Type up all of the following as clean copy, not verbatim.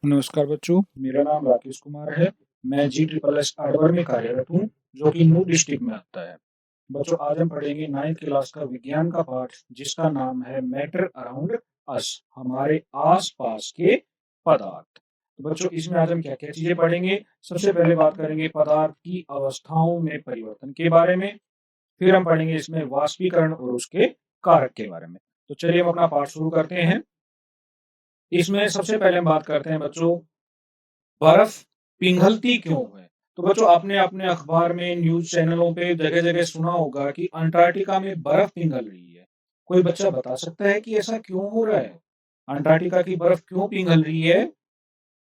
नमस्कार बच्चों, मेरा नाम राकेश कुमार है। मैं जी ट्रिपल एस आडवर में कार्यरत हूँ, जो कि नूह डिस्ट्रिक्ट में आता है। बच्चों, आज हम पढ़ेंगे 9th क्लास का विज्ञान का पाठ, जिसका नाम है मैटर अराउंड अस, हमारे आस-पास के पदार्थ। तो बच्चों, इसमें आज हम क्या-क्या चीजें पढ़ेंगे? सबसे पहले बात करेंगे पदार्थ की अवस्थाओं में परिवर्तन के बारे में। फिर हम पढ़ेंगे इसमें वाष्पीकरण और उसके कारक के बारे में। तो चलिए हम अपना पाठ शुरू करते हैं। इसमें सबसे पहले हम बात करते हैं बच्चों, बर्फ पिघलती क्यों है? तो बच्चों, आपने अपने अखबार में, न्यूज़ चैनलों पे जगह-जगह सुना होगा कि अंटार्कटिका में बर्फ पिघल रही है। कोई बच्चा बता सकता है कि ऐसा क्यों हो रहा है? अंटार्कटिका की बर्फ क्यों पिघल रही है?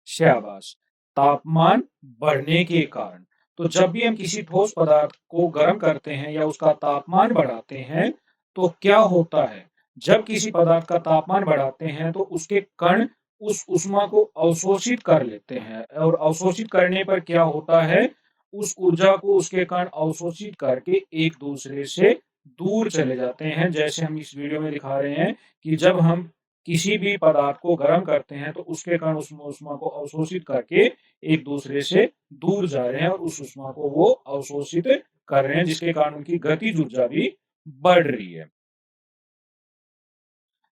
शाबाश! तापमान बढ़ने के कारण। तो जब भी हम किसी ठोस पदार्थ को गर्म करते हैं या उसका तापमान बढ़ाते हैं, तो क्या होता है? जब किसी पदार्थ का तापमान बढ़ाते हैं, तो उसके कण उस ऊष्मा को अवशोषित कर लेते हैं और अवशोषित करने पर क्या होता है? उस ऊर्जा को उसके कण अवशोषित करके एक दूसरे से दूर चले जाते हैं। जैसे हम इस वीडियो में दिखा रहे हैं कि जब हम किसी भी पदार्थ को गर्म करते हैं, तो उसके कण उस ऊष्मा को अवशोषित करके एक दूसरे से दूर जा रहे हैं और उस ऊष्मा को वो अवशोषित कर रहे हैं, जिसके कारण उनकी गतिज ऊर्जा भी बढ़ रही है।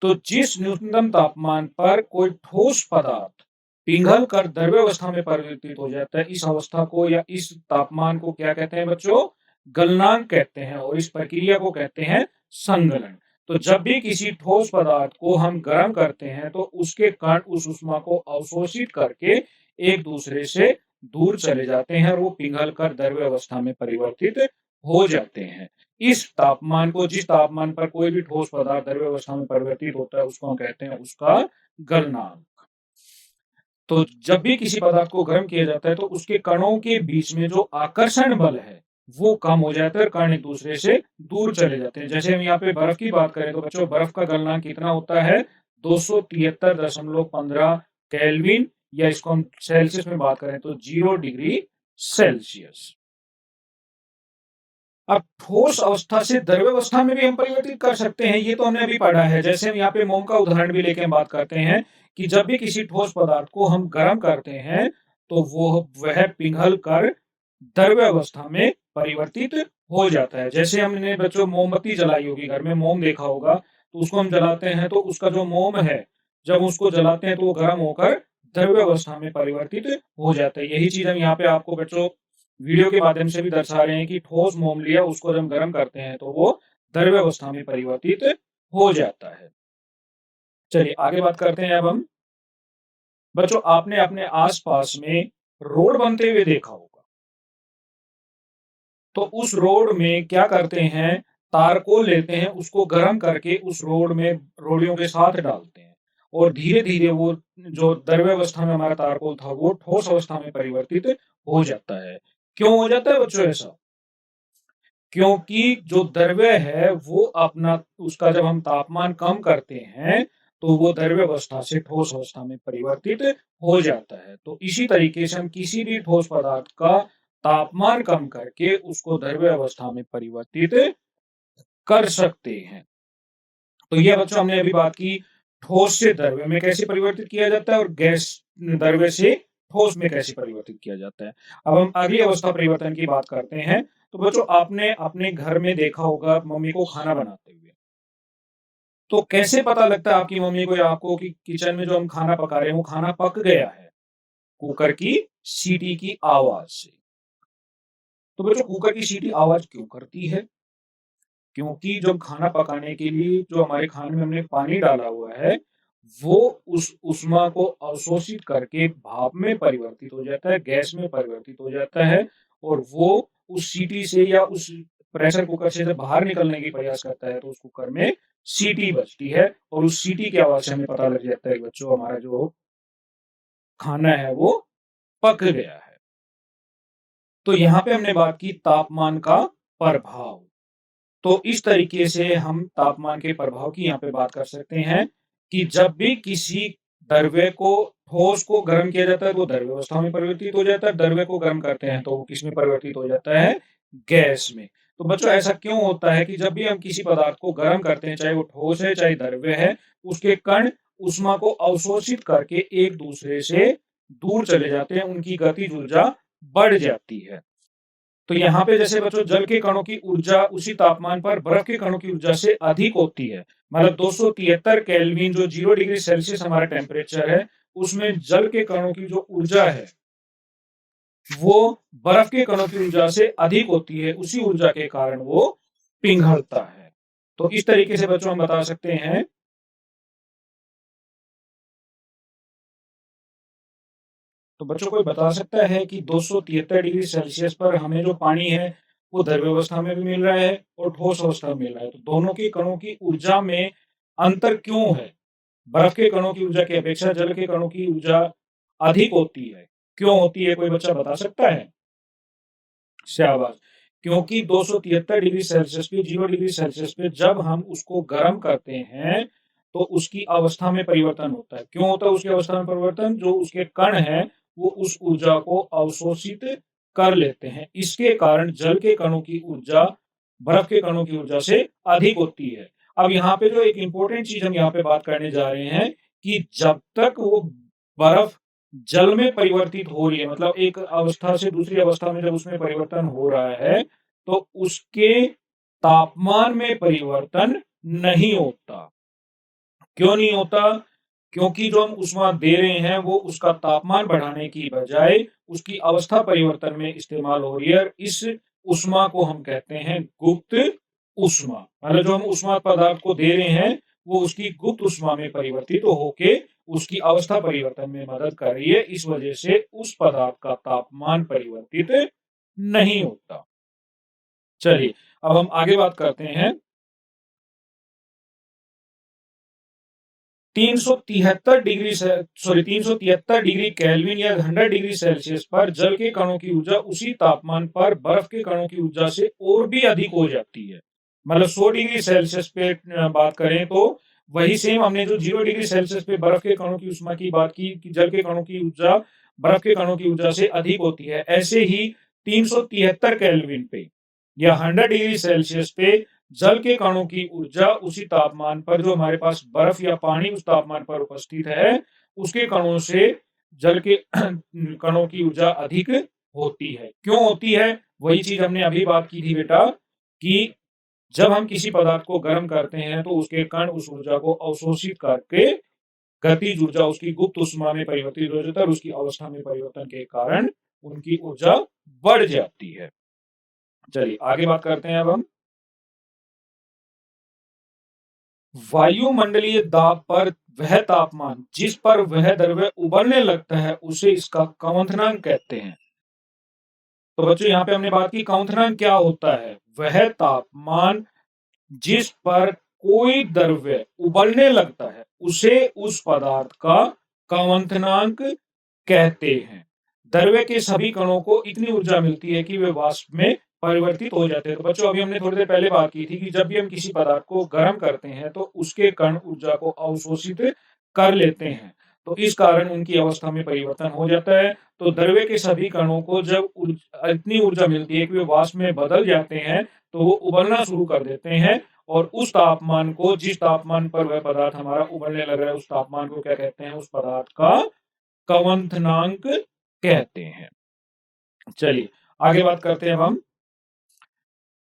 तो जिस न्यूनतम तापमान पर कोई ठोस पदार्थ पिघल कर द्रव्य अवस्था में परिवर्तित हो जाता है, इस अवस्था को या इस तापमान को क्या कहते हैं बच्चों? गलनांक कहते हैं और इस प्रक्रिया को कहते हैं संगलन। तो जब भी किसी ठोस पदार्थ को हम गर्म करते हैं, तो उसके कण उस ऊष्मा को अवशोषित करके एक दूसरे से दूर चले जाते हैं और वो पिघल कर द्रव्य अवस्था में परिवर्तित हो जाते हैं। इस तापमान को, जिस तापमान पर कोई भी ठोस पदार्थ द्रव्य अवस्था में परिवर्तित होता है, उसको हम कहते हैं उसका गलनांक। तो जब भी किसी पदार्थ को गर्म किया जाता है, तो उसके कणों के बीच में जो आकर्षण बल है, वो कम हो जाता है और कण एक दूसरे से दूर चले जाते हैं। जैसे हम यहाँ पे बर्फ की बात करें, तो बच्चों बर्फ का गलनांक कितना होता है? 273.15 केल्विन, या इसको हम सेल्सियस में बात करें तो 0 डिग्री सेल्सियस। अब ठोस अवस्था से द्रव्य अवस्था में भी हम परिवर्तित कर सकते हैं, ये तो हमने अभी पढ़ा है। जैसे हम यहाँ पे मोम का उदाहरण भी लेके हम बात करते हैं कि जब भी किसी ठोस पदार्थ को हम गर्म करते हैं, तो वह पिघल कर द्रव्य अवस्था में परिवर्तित हो जाता है। जैसे हमने बच्चों मोमबत्ती जलाई होगी, घर में मोम देखा होगा, तो उसको हम जलाते हैं, तो उसका जो मोम है, जब उसको जलाते हैं तो वो गर्म होकर द्रव्य अवस्था में परिवर्तित हो जाता है। यही चीज हम यहाँ पे आपको बच्चों वीडियो के माध्यम से भी दर्शा रहे हैं कि ठोस मोम लिया, उसको जब गर्म करते हैं तो वो द्रव्य अवस्था में परिवर्तित हो जाता है। चलिए आगे बात करते हैं अब हम। बच्चों, आपने अपने आसपास में रोड बनते हुए देखा होगा। तो उस रोड में क्या करते हैं? तार को लेते हैं, उसको गर्म करके उस रोड में रोड़ियों के साथ डालते हैं और धीरे-धीरे वो जो द्रव्य अवस्था में हमारा तारकोल था, वो ठोस अवस्था में परिवर्तित हो जाता है। क्यों हो जाता है बच्चों ऐसा? क्योंकि जो द्रव्य है वो अपना, उसका जब हम तापमान कम करते हैं, तो वो द्रव्य अवस्था से ठोस अवस्था में परिवर्तित हो जाता है। तो इसी तरीके से हम किसी भी ठोस पदार्थ का तापमान कम करके उसको द्रव्य अवस्था में परिवर्तित कर सकते हैं। तो ये बच्चों हमने अभी बात की ठोस से द्रव्य में कैसे परिवर्तित किया जाता है और गैस द्रव्य से ठोस में कैसे परिवर्तित किया जाता है। अब हम अगली अवस्था परिवर्तन की बात करते हैं। तो बच्चों, आपने अपने घर में देखा होगा मम्मी को खाना बनाते हुए। तो कैसे पता लगता है आपकी मम्मी को या आपको कि किचन में जो हम खाना पका रहे हैं वो खाना पक गया है? कुकर की सीटी की आवाज से। तो बच्चों, कुकर की सीटी आवाज क्यों करती है? क्योंकि जो खाना पकाने के लिए जो हमारे खाने में हमने पानी डाला हुआ है, वो उस ऊष्मा को अवशोषित करके भाप में परिवर्तित हो जाता है, गैस में परिवर्तित हो जाता है और वो उस सीटी से या उस प्रेशर कुकर से जब बाहर निकलने की प्रयास करता है, तो उस कुकर में सीटी बजती है और उस सीटी की आवाज से हमें पता लग जाता है कि बच्चों हमारा जो खाना है वो पक गया है। तो यहाँ पे हमने बात की तापमान का प्रभाव। तो इस तरीके से हम तापमान के प्रभाव की यहाँ पे बात कर सकते हैं कि जब भी किसी द्रव्य को, ठोस को गर्म किया जाता है, तो द्रव्य अवस्था में परिवर्तित हो जाता है। द्रव्य को गर्म करते हैं तो वो किस में परिवर्तित हो जाता है? गैस में। तो बच्चों ऐसा क्यों होता है कि जब भी हम किसी पदार्थ को गर्म करते हैं, चाहे वो ठोस है, चाहे द्रव्य है, उसके कण ऊष्मा को अवशोषित करके एक दूसरे से दूर चले जाते हैं, उनकी गतिज ऊर्जा बढ़ जाती है। तो यहाँ पे जैसे बच्चों जल के कणों की ऊर्जा उसी तापमान पर बर्फ के कणों की ऊर्जा से अधिक होती है। मतलब 273 केल्विन जो 0 डिग्री सेल्सियस हमारा टेम्परेचर है, उसमें जल के कणों की जो ऊर्जा है, वो बर्फ के कणों की ऊर्जा से अधिक होती है। उसी ऊर्जा के कारण वो पिघलता है। तो इस तरीके से बच्चों हम बता सकते हैं। तो बच्चों कोई बता सकता है कि 273 डिग्री सेल्सियस पर हमें जो पानी है, वो द्रव्य अवस्था में भी मिल रहा है और ठोस अवस्था में मिल रहा है। तो दोनों के कणों की ऊर्जा में अंतर क्यों है? बर्फ के कणों की ऊर्जा की अपेक्षा जल के कणों की ऊर्जा अधिक होती है। क्यों होती है, कोई बच्चा बता सकता है? शाबाश। क्योंकि 273 डिग्री सेल्सियस पे 0 डिग्री सेल्सियस पे जब हम उसको गर्म करते हैं, तो उसकी अवस्था में परिवर्तन होता है। क्यों होता है उसकी अवस्था में परिवर्तन? जो उसके कण हैं, वो उस ऊर्जा को अवशोषित कर लेते हैं। इसके कारण जल के कणों की ऊर्जा बर्फ के कणों की ऊर्जा से अधिक होती है। अब यहाँ पे जो एक इम्पोर्टेंट चीज़ हम यहाँ पे बात करने जा रहे हैं कि जब तक वो बर्फ जल में परिवर्तित हो रही है, मतलब एक अवस्था से दूसरी अवस्था में जब उसमें परिवर्तन हो रहा है, तो उसके तापमान में परिवर्तन नहीं होता। क्यों नहीं होता? क्योंकि जो हम ऊष्मा दे रहे हैं, वो उसका तापमान बढ़ाने की बजाय उसकी अवस्था परिवर्तन में इस्तेमाल हो रही है। और इस ऊष्मा को हम कहते हैं गुप्त ऊष्मा। मतलब जो हम ऊष्मा पदार्थ को दे रहे हैं, वो उसकी गुप्त ऊष्मा में परिवर्तित होके उसकी अवस्था परिवर्तन में मदद कर रही है। इस वजह से उस पदार्थ का तापमान परिवर्तित नहीं होता। चलिए, अब हम आगे बात करते हैं। 373 डिग्री से सॉरी 373 डिग्री केल्विन या 100 डिग्री सेल्सियस पर जल के कणों की ऊर्जा उसी तापमान पर बर्फ के कणों की ऊर्जा से और भी अधिक हो जाती है। मतलब 100 डिग्री सेल्सियस पे बात करें तो वही सेम हमने जो 0 डिग्री सेल्सियस पे बर्फ के कणों की ऊष्मा की बात की कि जल के कणों की ऊर्जा बर्फ के कणों की ऊर्जा से अधिक होती है। ऐसे ही 373 केल्विन पे या 100 डिग्री सेल्सियस पे जल के कणों की ऊर्जा उसी तापमान पर जो हमारे पास बर्फ या पानी उस तापमान पर उपस्थित है, उसके कणों से जल के कणों की ऊर्जा अधिक होती है। क्यों होती है? वही चीज हमने अभी बात की थी बेटा कि जब हम किसी पदार्थ को गर्म करते हैं, तो उसके कण उस ऊर्जा को अवशोषित करके गतिज ऊर्जा उसकी गुप्त ऊष्मा में परिवर्तित हो जाता है और उसकी अवस्था में परिवर्तन के कारण उनकी ऊर्जा बढ़ जाती है। चलिए आगे बात करते हैं अब हम। वायुमंडलीय दाब पर वह तापमान जिस पर वह द्रव्य उबलने लगता है, उसे इसका क्वथनांक कहते हैं। तो बच्चों यहाँ पे हमने बात की क्वथनांक क्या होता है? वह तापमान जिस पर कोई द्रव्य उबलने लगता है, उसे उस पदार्थ का क्वथनांक कहते हैं। द्रव्य के सभी कणों को इतनी ऊर्जा मिलती है कि वे वाष्प में परिवर्तित हो जाते हैं। तो बच्चों अभी हमने थोड़ी देर पहले बात की थी कि जब भी हम किसी पदार्थ को गर्म करते हैं, तो उसके कण ऊर्जा को अवशोषित कर लेते हैं। तो इस कारण उनकी अवस्था में परिवर्तन हो जाता है। तो द्रव्य के सभी कणों को जब इतनी ऊर्जा मिलती है कि वे वाष्प में बदल जाते हैं, तो वो उबलना शुरू कर देते हैं। और उस तापमान को, जिस तापमान पर वह पदार्थ हमारा उबलने लग रहा है, उस तापमान को क्या कहते हैं? उस पदार्थ का क्वथनांक कहते हैं। चलिए आगे बात करते हैं अब हम।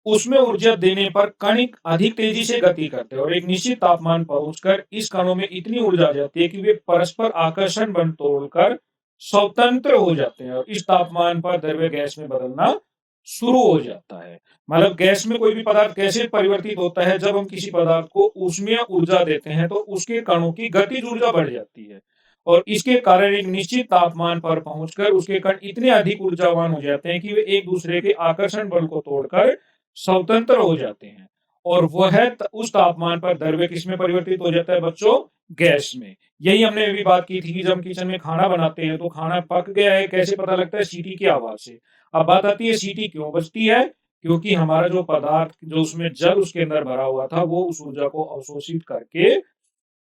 उसमें ऊर्जा देने पर कण अधिक तेजी से गति करते हैं और एक निश्चित तापमान पहुंचकर इस कणों में इतनी ऊर्जा आ जाती है कि वे परस्पर आकर्षण बल तोड़कर स्वतंत्र हो जाते हैं और इस तापमान पर द्रव्य गैस में बदलना शुरू हो जाता है। मतलब गैस में कोई भी पदार्थ कैसे परिवर्तित होता है? जब हम किसी पदार्थ को ऊष्मीय ऊर्जा देते हैं, तो उसके कणों की गतिज ऊर्जा बढ़ जाती है और इसके कारण एक निश्चित तापमान पर पहुंचकर उसके कण इतने अधिक ऊर्जावान हो जाते हैं कि वे एक दूसरे के आकर्षण बल को तोड़कर स्वतंत्र हो जाते हैं। और वह उस तापमान पर द्रव्य किसमें परिवर्तित हो जाता है बच्चों? गैस में। यही हमने अभी बात की थी कि जब हम किचन में खाना बनाते हैं, तो खाना पक गया है कैसे पता लगता है? सीटी की आवाज से। अब बात आती है सीटी क्यों बजती है? क्योंकि हमारा जो पदार्थ, जो उसमें जल उसके अंदर भरा हुआ था, वो उस ऊर्जा को अवशोषित करके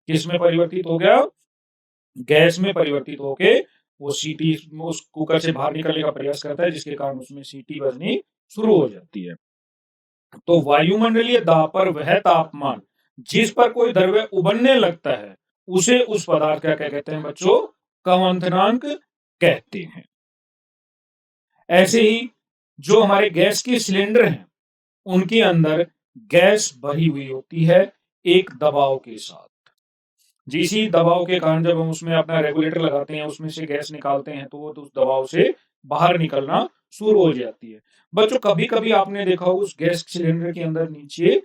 किस में परिवर्तित हो गया? गैस में परिवर्तित होके वो सीटी उस कुकर से बाहर निकलने का प्रयास करता है, जिसके कारण उसमें सीटी बजनी शुरू हो जाती है। तो वायुमंडलीय दाब पर वह तापमान जिस पर कोई द्रव्य उबलने लगता है, उसे उस पदार्थ का क्या कहते हैं बच्चों? क्वथनांक कहते हैं। ऐसे ही जो हमारे गैस के सिलेंडर हैं, उनके अंदर गैस भरी हुई होती है एक दबाव के साथ। इसी दबाव के कारण जब हम उसमें अपना रेगुलेटर लगाते हैं, उसमें से गैस निकालते हैं, तो वो तो उस दबाव से बाहर निकलना शुरू हो जाती है। बच्चों, कभी-कभी आपने देखा होगा उस गैस सिलेंडर के अंदर नीचे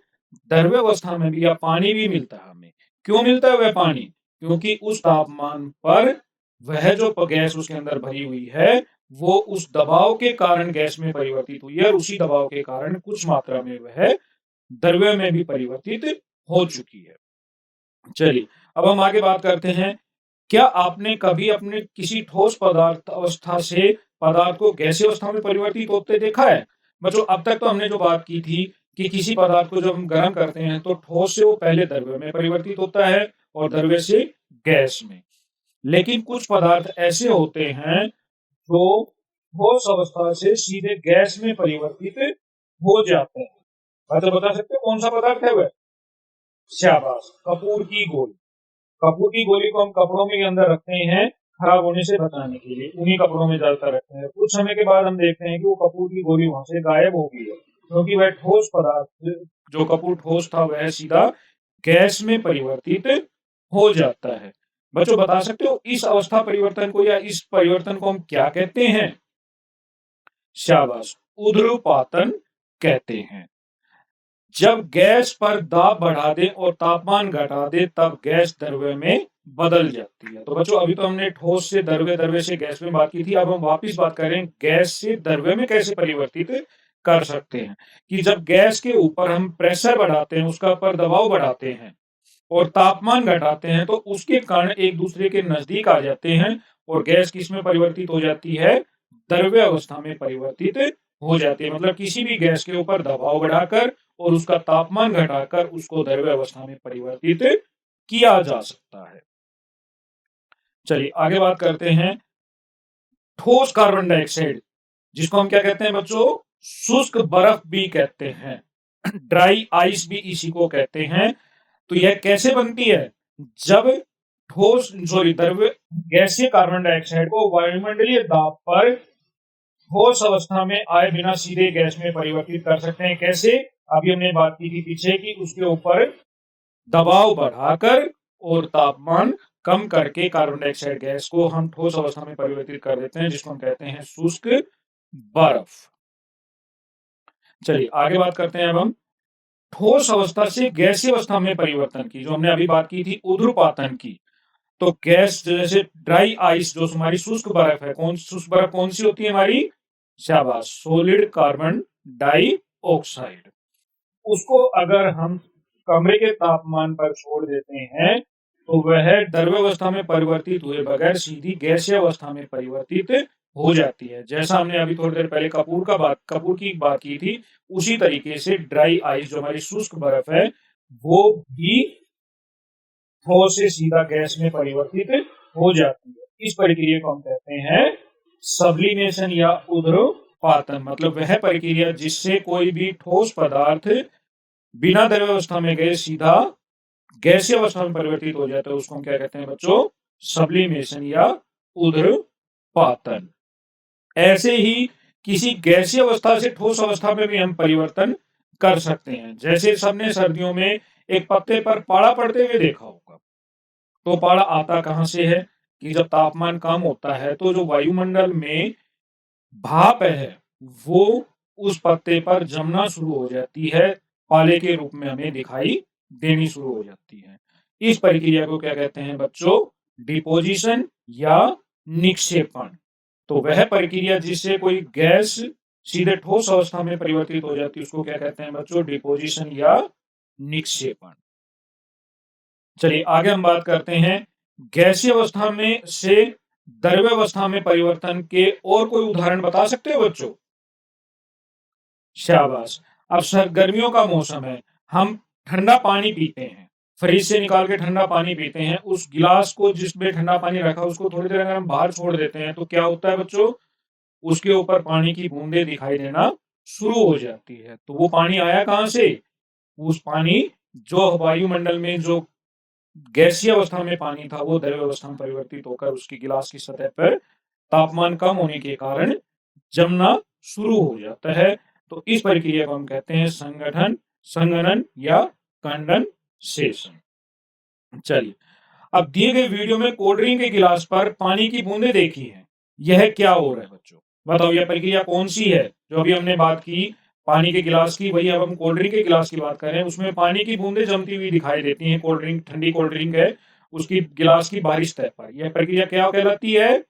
द्रव्यावस्था में भी या पानी भी मिलता है हमें। क्यों मिलता है वह पानी? क्योंकि उस तापमान पर वह जो गैस उसके अंदर भरी हुई है, वो उस दबाव के कारण गैस में परिवर्तित हुई है और उसी दबाव के कारण कुछ मात्रा में वह द्रव्य में भी परिवर्तित हो चुकी है। चलिए, अब हम आगे बात करते हैं। क्या आपने कभी अपने किसी ठोस पदार्थ अवस्था से पदार्थ को गैसीय अवस्था में परिवर्तित होते देखा है? बच्चों, अब तक तो हमने जो बात की थी कि किसी पदार्थ को जब हम गर्म करते हैं तो ठोस से वो पहले द्रव्य में परिवर्तित होता है और द्रव्य से गैस में। लेकिन कुछ पदार्थ ऐसे होते हैं जो ठोस अवस्था से सीधे गैस में परिवर्तित हो जाते हैं। अच्छा, बता सकते हो कौन सा पदार्थ है वह? शाबाश, कपूर की गोली। कपूर की गोली को हम कपड़ों के अंदर रखते हैं खराब होने से बचाने के लिए, उन्हीं कपड़ों में ज्यादातर रखते हैं। कुछ समय के बाद हम देखते हैं कि वो कपूर की गोली वहां से गायब हो गई है, क्योंकि वह ठोस पदार्थ जो कपूर ठोस था वह सीधा गैस में परिवर्तित हो जाता है। बच्चों, बता सकते हो इस अवस्था परिवर्तन को या इस परिवर्तन को हम क्या कहते हैं? शाबाश, ऊर्ध्वपातन कहते हैं। जब गैस पर दाब बढ़ा दें और तापमान घटा दें, तब गैस द्रव्य में बदल जाती है। तो बच्चों, अभी तो हमने ठोस से द्रव्य, द्रव्य से गैस में बात की थी। अब हम वापस बात करें गैस से द्रव्य में कैसे परिवर्तित कर सकते हैं। कि जब गैस के ऊपर हम प्रेशर बढ़ाते हैं, उसका ऊपर दबाव बढ़ाते हैं और तापमान घटाते हैं, तो उसके कारण एक दूसरे के नजदीक आ जाते हैं और गैस किस में परिवर्तित हो जाती है? द्रव्य अवस्था में परिवर्तित हो जाती है। मतलब किसी भी गैस के ऊपर दबाव बढ़ाकर और उसका तापमान घटाकर उसको द्रव्य अवस्था में परिवर्तित किया जा सकता है। चलिए आगे बात करते हैं। ठोस कार्बन डाइऑक्साइड, जिसको हम क्या कहते हैं बच्चों? शुष्क बर्फ भी कहते हैं। ड्राई आइस भी इसी को कहते हैं। तो यह कैसे बनती है? जब द्रव्य गैसीय कार्बन डाइऑक्साइड को वायुमंडलीय दाब पर ठोस अवस्था में आए बिना सीधे गैस में परिवर्तित कर सकते हैं। कैसे? अभी हमने बात की थी पीछे की उसके ऊपर दबाव बढ़ाकर और तापमान कम करके कार्बन डाइऑक्साइड गैस को हम ठोस अवस्था में परिवर्तित कर देते हैं, जिसको हम कहते हैं शुष्क बर्फ। चलिए आगे बात करते हैं। अब हम ठोस अवस्था से गैसीय अवस्था में परिवर्तन की, जो हमने अभी बात की थी ऊर्ध्वपातन की। तो गैस जैसे ड्राई आइस, जो हमारी शुष्क बर्फ है, शुष्क बर्फ कौन सी होती है हमारी? शाबाश, सॉलिड कार्बन डाइऑक्साइड। उसको अगर हम कमरे के तापमान पर छोड़ देते हैं, तो वह द्रव्यावस्था में परिवर्तित हुए बगैर सीधी गैसीय अवस्था में परिवर्तित हो जाती है। जैसा हमने अभी थोड़ी देर पहले कपूर की बात की थी, उसी तरीके से ड्राई आइस, जो हमारी शुष्क बर्फ है, वो भी ठोस से सीधा गैस में परिवर्तित हो जाती है। इस प्रक्रिया को हम कहते हैं सब्लिमेशन या ऊर्ध्वपातन। मतलब वह प्रक्रिया जिससे कोई भी ठोस पदार्थ बिना द्रव्यावस्था में गए सीधा गैसीय अवस्था में परिवर्तित हो जाता है, उसको हम क्या कहते हैं बच्चों? सब्लिमेशन या ऊर्ध्वपातन। ऐसे ही किसी गैसीय अवस्था से ठोस अवस्था में भी हम परिवर्तन कर सकते हैं। जैसे सबने सर्दियों में एक पत्ते पर पाड़ा पड़ते हुए देखा होगा। तो पाड़ा आता कहां से है? कि जब तापमान कम होता है तो जो वायुमंडल में भाप है, वो उस पत्ते पर जमना शुरू हो जाती है, पाले के रूप में हमें दिखाई देनी शुरू हो जाती है। इस प्रक्रिया को क्या कहते हैं बच्चों? डिपोजिशन या निक्षेपण। तो वह प्रक्रिया जिससे कोई गैस सीधे ठोस अवस्था में परिवर्तित हो जाती है, उसको क्या कहते हैं बच्चों? डिपोजिशन या निक्षेपण। चलिए आगे हम बात करते हैं गैसीय अवस्था में से द्रव्य अवस्था में परिवर्तन के और कोई उदाहरण बता सकते हो बच्चों? शाबाश। अब सर गर्मियों का मौसम है, हम ठंडा पानी पीते हैं, फ्रिज से निकाल के ठंडा पानी पीते हैं। उस गिलास को जिसमें ठंडा पानी रखा, उसको थोड़ी देर अगर हम बाहर छोड़ देते हैं, तो क्या होता है बच्चों? उसके ऊपर पानी की बूंदे दिखाई देना शुरू हो जाती है। तो वो पानी आया कहाँ से? उस पानी जो वायुमंडल में जो गैसीय अवस्था में पानी था, वो द्रव्य अवस्था में परिवर्तित होकर उसकी गिलास की सतह पर तापमान कम होने के कारण जमना शुरू हो जाता है। तो इस प्रक्रिया को हम कहते हैं संघनन या कंडेंसेशन। चलिए, अब दिए गए वीडियो में कोल्ड ड्रिंक के गिलास पर पानी की बूंदें देखी हैं। यह क्या हो रहा है बच्चों? बताओ, यह प्रक्रिया कौन सी है? जो अभी हमने बात की पानी के गिलास की, वही अब हम कोल्ड ड्रिंक के गिलास की बात कर रहे हैं। उसमें पानी की बूंदें जमती हुई दिखाई देती हैं। कोल्ड ड्रिंक, ठंडी कोल्ड ड्रिंक है, उसकी गिलास की बाहरी सतह पर। यह प्रक्रिया क्या कहलाती है?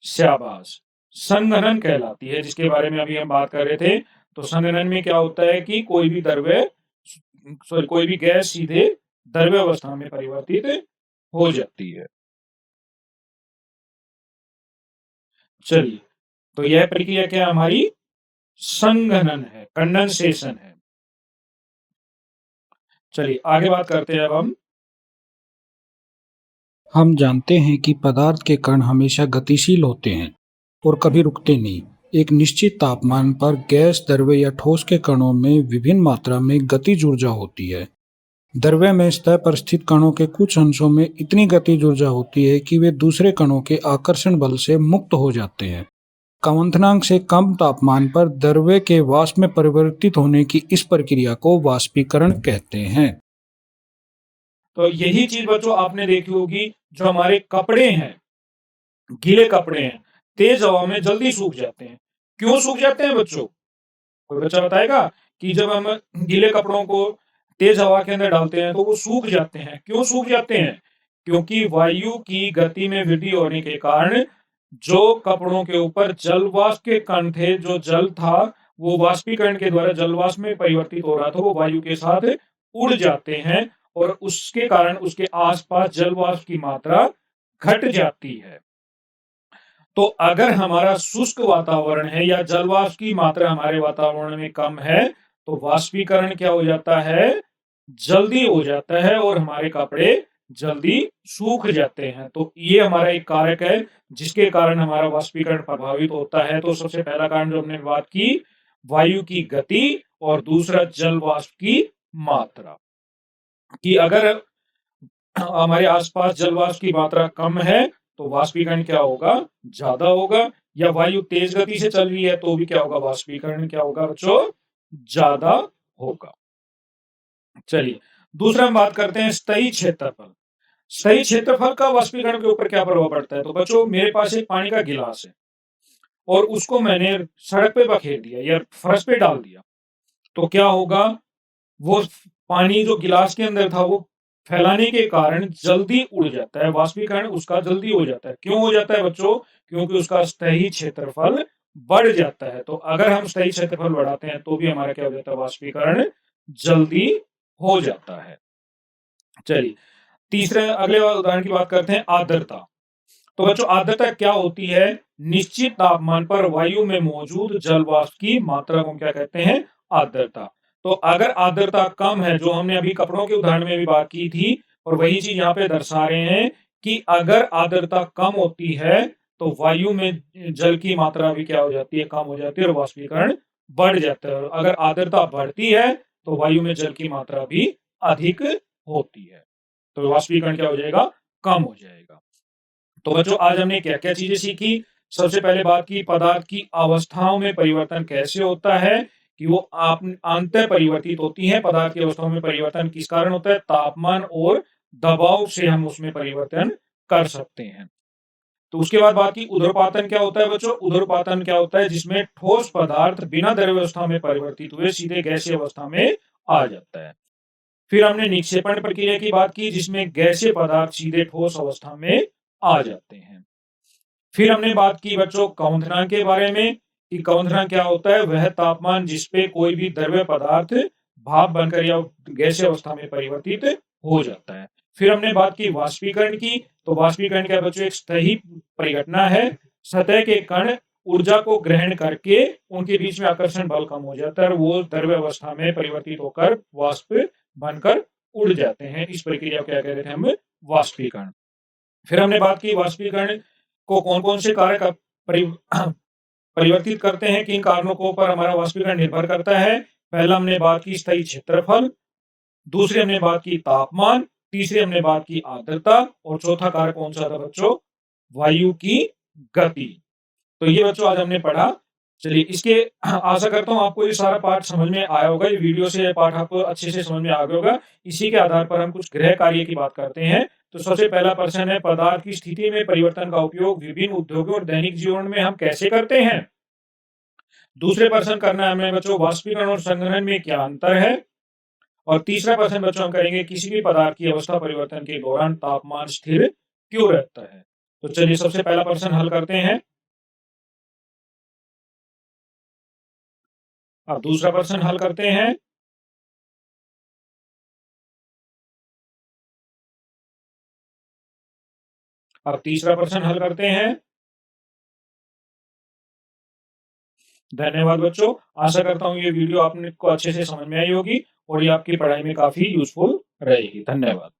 शाबाश, संघनन कहलाती है, जिसके बारे में अभी हम बात कर रहे थे। तो संघनन में क्या होता है कि कोई भी गैस सीधे द्रव्य अवस्था में परिवर्तित हो जाती है। चलिए, तो यह प्रक्रिया क्या हमारी? संघनन है, कंडेंसेशन है। चलिए आगे बात करते हैं अब हम जानते हैं कि पदार्थ के कण हमेशा गतिशील होते हैं और कभी रुकते नहीं। एक निश्चित तापमान पर गैस, द्रव्य या ठोस के कणों में विभिन्न मात्रा में गतिज ऊर्जा होती है। द्रव्य में सतह पर स्थित कणों के कुछ अंशों में इतनी गतिज ऊर्जा होती है कि वे दूसरे कणों के आकर्षण बल से मुक्त हो जाते हैं। क्वथनांक से कम तापमान पर द्रव्य के वाष्प में परिवर्तित होने की इस प्रक्रिया को वाष्पीकरण कहते हैं। तो यही चीज बच्चों आपने देखी होगी, जो हमारे कपड़े हैं, गीले कपड़े हैं, तेज हवा में जल्दी सूख जाते हैं। क्यों सूख जाते हैं बच्चों? कोई बच्चा बताएगा कि जब हम गीले कपड़ों को तेज हवा के अंदर डालते हैं तो वो सूख जाते हैं। क्यों सूख जाते हैं? क्योंकि वायु की गति में वृद्धि होने के कारण जो कपड़ों के ऊपर जल वाष्प के कण थे, जो जल था, वो वाष्पीकरण के द्वारा जल वाष्प में परिवर्तित हो रहा था, वो वायु के साथ उड़ जाते हैं और उसके कारण उसके आसपास जल वाष्प की मात्रा घट जाती है। तो अगर हमारा शुष्क वातावरण है या जल वाष्प की मात्रा हमारे वातावरण में कम है, तो वाष्पीकरण क्या हो जाता है? जल्दी हो जाता है और हमारे कपड़े जल्दी सूख जाते हैं। तो ये हमारा एक कारक है जिसके कारण हमारा वाष्पीकरण प्रभावित होता है। तो सबसे पहला कारण जो हमने बात की, वायु की गति, और दूसरा जल वाष्प की मात्रा। कि अगर हमारे आसपास जल वाष्प की मात्रा कम है तो वाष्पीकरण क्या होगा? ज्यादा होगा। या वायु तेज गति से चल रही है तो भी क्या होगा? वाष्पीकरण क्या होगा बच्चों? ज्यादा होगा। चलिए, दूसरा हम बात करते हैं स्थायी क्षेत्रफल। स्थायी क्षेत्रफल का वाष्पीकरण के ऊपर क्या प्रभाव पड़ता है? तो बच्चों, मेरे पास एक पानी का गिलास है और उसको मैंने सड़क पे बखेर दिया या फर्श पे डाल दिया, तो क्या होगा? वो पानी जो गिलास के अंदर था, वो फैलाने के कारण जल्दी उड़ जाता है। वाष्पीकरण उसका जल्दी हो जाता है। क्यों हो जाता है बच्चों? क्योंकि उसका स्थायी क्षेत्रफल बढ़ जाता है। तो अगर हम स्थायी क्षेत्रफल बढ़ाते हैं तो भी हमारा क्या हो जाता है? वाष्पीकरण जल्दी हो जाता है। चलिए, तीसरे अगले उदाहरण की बात करते हैं, आर्द्रता। तो बच्चों, आर्द्रता क्या होती है? निश्चित तापमान पर वायु में मौजूद जल वाष्प की मात्रा को क्या कहते हैं? आर्द्रता। तो अगर आर्द्रता कम है, जो हमने अभी कपड़ों के उदाहरण में भी बात की थी, और वही चीज यहाँ पे दर्शा रहे हैं कि अगर आर्द्रता कम होती है तो वायु में जल की मात्रा भी क्या हो जाती है? कम हो जाती है और वाष्पीकरण बढ़ जाता है। और अगर आर्द्रता बढ़ती है तो वायु में जल की मात्रा भी अधिक होती है, तो वाष्पीकरण क्या हो जाएगा? कम हो जाएगा। तो बच्चों, आज हमने क्या क्या चीजें सीखी? सबसे पहले बात की पदार्थ की अवस्थाओं में परिवर्तन कैसे होता है, कि वो अंतर परिवर्तित होती हैं। पदार्थ की अवस्थाओं में परिवर्तन किस कारण होता है? तापमान और दबाव से हम उसमें परिवर्तन कर सकते हैं। तो उसके बाद बात की उध्रुपातन क्या होता है बच्चों? उध्रुपातन क्या होता है? जिसमें ठोस पदार्थ बिना द्रव्य अवस्था में परिवर्तित हुए सीधे गैसीय अवस्था में आ जाता है। फिर हमने निक्षेपण प्रक्रिया की बात की, जिसमें गैसीय पदार्थ सीधे ठोस अवस्था में आ जाते हैं। फिर हमने बात की बच्चों क्वथनांक के बारे में, कि क्वथनांक क्या होता है? वह तापमान जिसपे कोई भी द्रव्य पदार्थ भाप बनकर या गैसीय अवस्था में परिवर्तित हो जाता है। फिर हमने बात की वाष्पीकरण की। तो वाष्पीकरण क्या बच्चों? एक स्थायी परिघटना है। सतह के कण ऊर्जा को ग्रहण करके उनके बीच में आकर्षण बल कम हो जाता है और वो द्रव्य अवस्था में परिवर्तित होकर वाष्प बनकर उड़ जाते हैं। इस प्रक्रिया को क्या कहते हैं हम? वाष्पीकरण। फिर हमने बात की वाष्पीकरण को कौन कौन से कारक परिवर्तित करते हैं, किन कारणों के ऊपर हमारा वाष्पीकरण निर्भर करता है। पहला हमने बात की स्थायी क्षेत्रफल, दूसरी हमने बात की तापमान, तीसरी हमने बात की आर्द्रता और चौथा कारक कौन सा था बच्चों? वायु की गति। तो ये बच्चों आज हमने पढ़ा। चलिए इसके आशा करता हूँ आपको ये सारा पाठ समझ में आया होगा। ये वीडियो से ये पाठ आपको अच्छे से समझ में आ गया होगा। इसी के आधार पर हम कुछ गृह कार्य की बात करते हैं। तो सबसे पहला प्रश्न है, पदार्थ की स्थिति में परिवर्तन का उपयोग विभिन्न उद्योगों और दैनिक जीवन में हम कैसे करते हैं? दूसरे प्रश्न करना है हमें बच्चों, वाष्पीकरण और संघनन में क्या अंतर है? और तीसरा प्रश्न बच्चों हम करेंगे, किसी भी पदार्थ की अवस्था परिवर्तन के दौरान तापमान स्थिर क्यों रहता है? तो चलिए सबसे पहला प्रश्न हल करते हैं। अब दूसरा प्रश्न हल करते हैं। अब तीसरा प्रश्न हल करते हैं। धन्यवाद बच्चों। आशा करता हूँ ये वीडियो आपने को अच्छे से समझ में आई होगी और ये आपकी पढ़ाई में काफी यूजफुल रहेगी। धन्यवाद।